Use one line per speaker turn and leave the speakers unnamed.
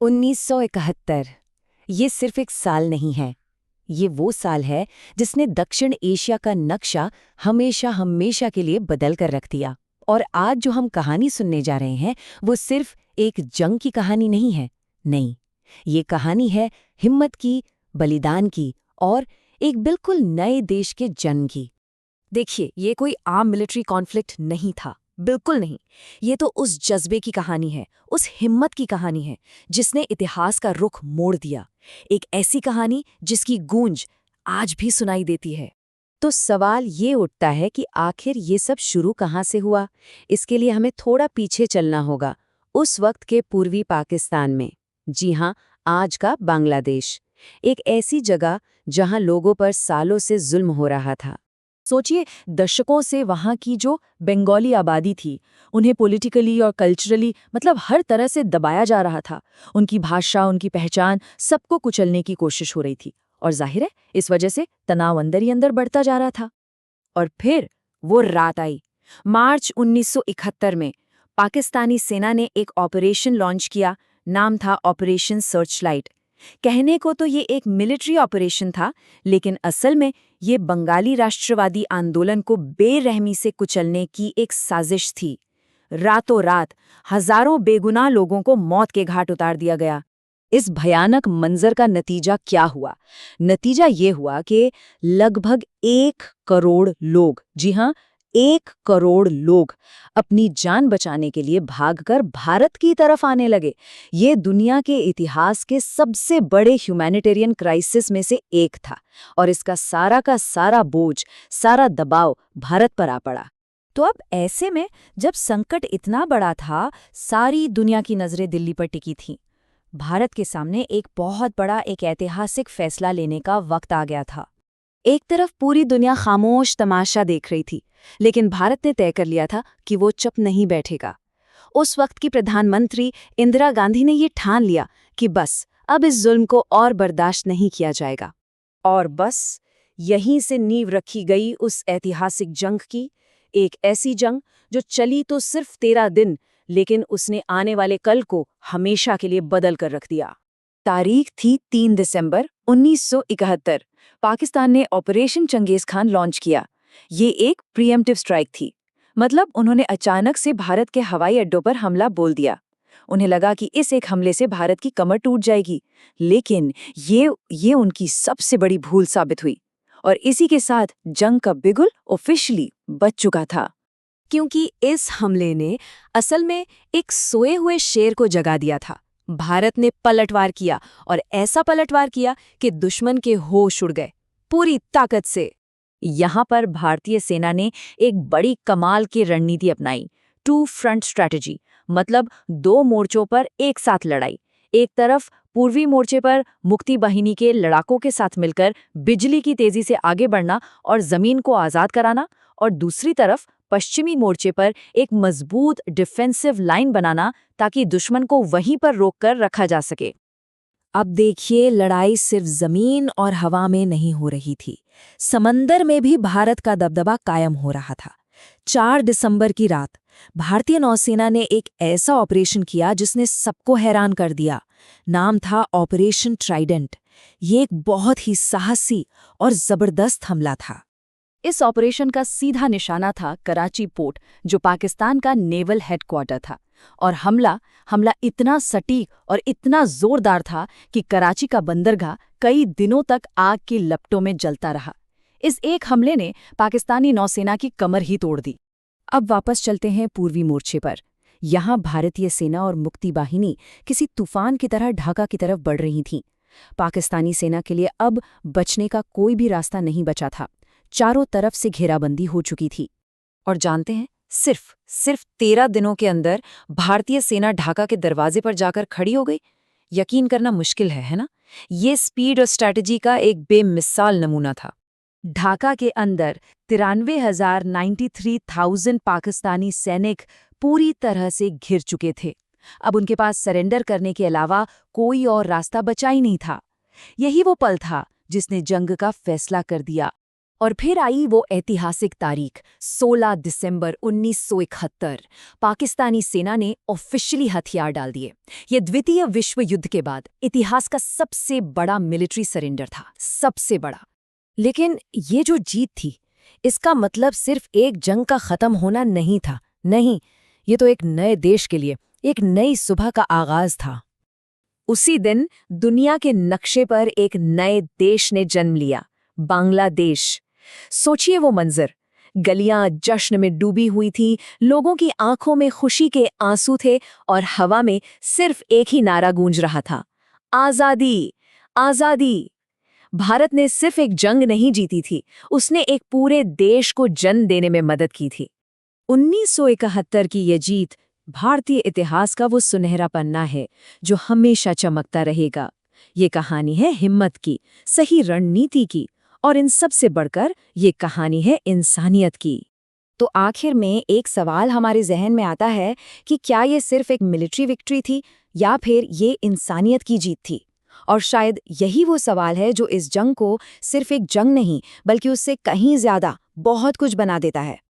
1971 ये सिर्फ एक साल नहीं है। ये वो साल है जिसने दक्षिण एशिया का नक्शा हमेशा हमेशा के लिए बदल कर रख दिया। और आज जो हम कहानी सुनने जा रहे हैं वो सिर्फ एक जंग की कहानी नहीं है। नहीं, ये कहानी है हिम्मत की, बलिदान की और एक बिल्कुल नए देश के जन्म की। देखिए, ये कोई आम मिलिट्री कॉन्फ्लिक्ट नहीं था, बिल्कुल नहीं। ये तो उस जज्बे की कहानी है, उस हिम्मत की कहानी है जिसने इतिहास का रुख मोड़ दिया। एक ऐसी कहानी जिसकी गूंज आज भी सुनाई देती है। तो सवाल ये उठता है कि आखिर ये सब शुरू कहाँ से हुआ। इसके लिए हमें थोड़ा पीछे चलना होगा, उस वक्त के पूर्वी पाकिस्तान में। जी हाँ, आज का बांग्लादेश। एक ऐसी जगह जहाँ लोगों पर सालों से जुल्म हो रहा था। सोचिए, दशकों से वहाँ की जो बंगाली आबादी थी, उन्हें पॉलिटिकली और कल्चरली मतलब हर तरह से दबाया जा रहा था। उनकी भाषा, उनकी पहचान, सबको कुचलने की कोशिश हो रही थी। और जाहिर है, इस वजह से तनाव अंदर ही अंदर बढ़ता जा रहा था। और फिर वो रात आई। मार्च 1971 में पाकिस्तानी सेना ने एक ऑपरेशन लॉन्च किया। नाम था ऑपरेशन सर्चलाइट। कहने को तो ये एक मिलिट्री ऑपरेशन था, लेकिन असल में ये बंगाली राष्ट्रवादी आंदोलन को बेरहमी से कुचलने की एक साजिश थी। रातों रात हजारों बेगुनाह लोगों को मौत के घाट उतार दिया गया। इस भयानक मंजर का नतीजा क्या हुआ? नतीजा ये हुआ कि लगभग 1 करोड़ लोग, जी हाँ, 1 करोड़ लोग अपनी जान बचाने के लिए भागकर भारत की तरफ आने लगे। ये दुनिया के इतिहास के सबसे बड़े ह्यूमैनिटेरियन क्राइसिस में से एक था और इसका सारा का सारा बोझ, सारा दबाव भारत पर आ पड़ा। तो अब ऐसे में जब संकट इतना बड़ा था, सारी दुनिया की नजरें दिल्ली पर टिकी थीं। भारत के सामने एक बहुत बड़ा, एक ऐतिहासिक फैसला लेने का वक्त आ गया था। एक तरफ पूरी दुनिया खामोश तमाशा देख रही थी, लेकिन भारत ने तय कर लिया था कि वो चुप नहीं बैठेगा। उस वक्त की प्रधानमंत्री इंदिरा गांधी ने ये ठान लिया कि बस अब इस जुल्म को और बर्दाश्त नहीं किया जाएगा। और बस यहीं से नींव रखी गई उस ऐतिहासिक जंग की। एक ऐसी जंग जो चली तो सिर्फ 13 दिन, लेकिन उसने आने वाले कल को हमेशा के लिए बदल कर रख दिया। तारीख थी 3 दिसंबर 1971। पाकिस्तान ने ऑपरेशन चंगेज खान लॉन्च किया। ये एक प्रीएम्प्टिव स्ट्राइक थी, मतलब उन्होंने अचानक से भारत के हवाई अड्डों पर हमला बोल दिया। उन्हें लगा कि इस एक हमले से भारत की कमर टूट जाएगी, लेकिन ये उनकी सबसे बड़ी भूल साबित हुई। और इसी के साथ जंग का बिगुल ऑफिशियली बज चुका था, क्योंकि इस हमले ने असल में एक सोए हुए शेर को जगा दिया था। भारत ने पलटवार किया, और ऐसा पलटवार किया कि दुश्मन के होश उड़ गए पूरी ताकत से। यहाँ पर भारतीय सेना ने एक बड़ी कमाल की रणनीति अपनाई, 2 फ्रंट स्ट्रैटेजी, मतलब 2 मोर्चों पर एक साथ लड़ाई। एक तरफ पूर्वी मोर्चे पर मुक्ति बाहिनी के लड़ाकों के साथ मिलकर बिजली की तेजी से आगे बढ़ना और जमीन को आज़ाद कराना, और दूसरी तरफ पश्चिमी मोर्चे पर एक मजबूत डिफेंसिव लाइन बनाना ताकि दुश्मन को वहीं पर रोककर रखा जा सके। अब देखिए, लड़ाई सिर्फ जमीन और हवा में नहीं हो रही थी, समंदर में भी भारत का दबदबा कायम हो रहा था। 4 दिसंबर की रात भारतीय नौसेना ने एक ऐसा ऑपरेशन किया जिसने सबको हैरान कर दिया। नाम था ऑपरेशन ट्राइडेंट। ये एक बहुत ही साहसी और जबरदस्त हमला था। इस ऑपरेशन का सीधा निशाना था कराची पोर्ट, जो पाकिस्तान का नेवल हेडक्वार्टर था। और हमला इतना सटीक और इतना जोरदार था कि कराची का बंदरगाह कई दिनों तक आग की लपटों में जलता रहा। इस एक हमले ने पाकिस्तानी नौसेना की कमर ही तोड़ दी। अब वापस चलते हैं पूर्वी मोर्चे पर। यहाँ भारतीय सेना और मुक्ति बाहिनी किसी तूफान की तरह ढाका की तरफ बढ़ रही थीं। पाकिस्तानी सेना के लिए अब बचने का कोई भी रास्ता नहीं बचा था। चारों तरफ से घेराबंदी हो चुकी थी। और जानते हैं, सिर्फ 13 दिनों के अंदर भारतीय सेना ढाका के दरवाजे पर जाकर खड़ी हो गई। यकीन करना मुश्किल है ना? ये स्पीड और स्ट्रैटेजी का एक बेमिसाल नमूना था। ढाका के अंदर 93,000 पाकिस्तानी सैनिक पूरी तरह से घिर चुके थे। अब उनके पास सरेंडर करने के अलावा कोई और रास्ता बचा ही नहीं था। यही वो पल था जिसने जंग का फैसला कर दिया।
और फिर आई वो ऐतिहासिक तारीख 16 दिसंबर 1971। पाकिस्तानी सेना ने ऑफिशियली हथियार डाल दिए। ये द्वितीय विश्व युद्ध के बाद इतिहास का सबसे बड़ा मिलिट्री सरेंडर था, सबसे बड़ा।
लेकिन ये जो जीत थी, इसका मतलब सिर्फ एक जंग का खत्म होना नहीं था। नहीं, ये तो एक नए देश के लिए एक नई सुबह का आगाज था।
उसी दिन दुनिया के नक्शे पर एक नए देश ने जन्म लिया, बांग्लादेश। सोचिए वो मंजर, गलियां जश्न में डूबी हुई थी, लोगों की आंखों में खुशी के आंसू थे और हवा में सिर्फ एक ही नारा गूंज रहा था, आजादी, आजादी। भारत ने सिर्फ एक जंग नहीं जीती थी, उसने एक पूरे देश को जन्म देने में मदद की थी। 1971 की ये जीत भारतीय इतिहास का वो सुनहरा पन्ना है जो हमेशा चमकता रहेगा। ये कहानी है हिम्मत की, सही रणनीति की, और इन सब से बढ़कर ये कहानी है इंसानियत की।
तो आखिर में एक सवाल हमारे जहन में आता है कि क्या ये सिर्फ एक मिलिट्री विक्ट्री थी या फिर ये इंसानियत की जीत थी? और शायद यही वो सवाल है जो इस जंग को सिर्फ एक जंग नहीं बल्कि उससे कहीं ज्यादा बहुत कुछ बना देता है।